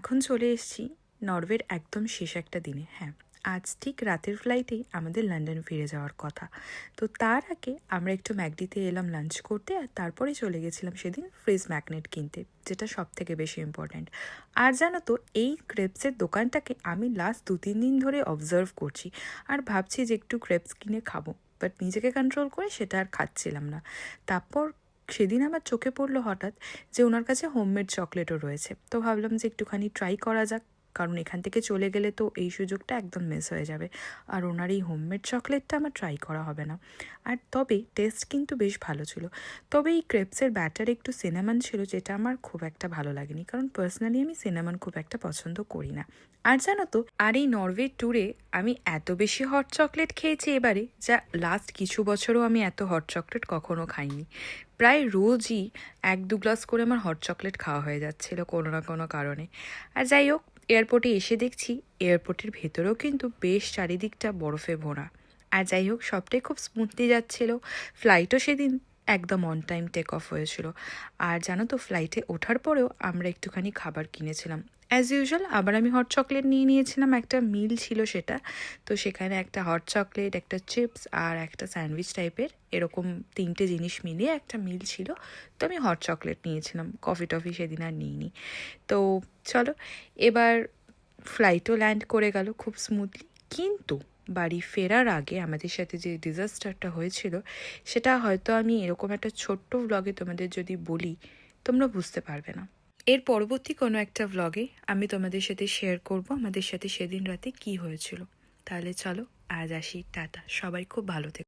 এখন চলে এসেছি নরওয়ের একদম শেষ একটা দিনে। হ্যাঁ, আজ ঠিক রাতের ফ্লাইটেই আমাদের লন্ডন ফিরে যাওয়ার কথা। তো তার আগে আমরা একটু ম্যাকডিতে এলাম লাঞ্চ করতে, আর তারপরে চলে গেছিলাম সেদিন ফ্রিজ ম্যাগনেট কিনতে, যেটা সব থেকে বেশি ইম্পর্ট্যান্ট। আর জানো তো, এই ক্রেপসের দোকানটাকে আমি লাস্ট 2-3 দিন ধরে অবজার্ভ করছি, আর ভাবছি যে একটু ক্রেপস কিনে খাবো, বাট নিজেকে কন্ট্রোল করে সেটা আর খাচ্ছিলাম না। তারপর সেদিন আমার চোখে পড়লো হঠাৎ যে ওনার কাছে হোমমেড চকলেটও রয়েছে। তো ভাবলাম যে একটুখানি ট্রাই করা যাক, কারণ এখান থেকে চলে গেলে তো এই সুযোগটা একদম মিস হয়ে যাবে। আর ওনার এই হোমমেড চকলেটটা আমার ট্রাই করা হবে না। আর তবে টেস্ট কিন্তু বেশ ভালো ছিল। তবে এই ক্রেপসের ব্যাটার একটু সিনামন ছিল, যেটা আমার খুব একটা ভালো লাগেনি, কারণ পার্সোনালি আমি সিনামন খুব একটা পছন্দ করি না। আর জানো তো, আর এই নরওয়ে ট্যুরে আমি এত বেশি হট চকলেট খেয়েছি এবারে, যা লাস্ট কিছু বছরও আমি এত হট চকলেট কখনো খাইনি। প্রায় রোজই 1-2 গ্লাস করে আমার হট চকলেট খাওয়া হয়ে যাচ্ছিল কোনো না কোনো কারণে। আর যাই হোক, এয়ারপোর্টে এসে দেখছি এয়ারপোর্টের ভেতরেও কিন্তু বেশ চারিদিকটা বরফে ভরা। আর যাই হোক, সবটাই খুব স্মুথলি যাচ্ছিল। ফ্লাইটও সেদিন একদম অন টাইম টেক অফ হয়েছিল। আর জানো তো, ফ্লাইটে ওঠার পরেও আমরা একটুখানি খাবার কিনেছিলাম অ্যাজ ইউজুয়াল। আবার আমি হট চকলেট নিয়ে নিয়েছিলাম, একটা মিল ছিল সেটা। তো সেখানে একটা হট চকলেট, একটা চিপস আর একটা স্যান্ডউইচ টাইপের, এরকম 3টে জিনিস মিলিয়ে একটা মিল ছিল। তো আমি হট চকলেট নিয়েছিলাম, কফি টফি সেদিন আর নিইনি। তো চলো, এবার ফ্লাইটও ল্যান্ড করে গেল খুব স্মুথলি। কিন্তু বাড়ি ফেরার আগে আমাদের সাথে যে ডিজাস্টারটা হয়েছিল, সেটা হয়তো আমি এরকম একটা ছোট্ট ভ্লগে তোমাদের যদি বলি, তোমরা বুঝতে পারবে না। এর পরবর্তী কোনো একটা ভ্লগে আমি তোমাদের সাথে শেয়ার করব আমাদের সাথে সেদিন রাতে কি হয়েছিল। তাহলে চলো, আজ আসি, টাটা, সবাই খুব ভালো থেকো।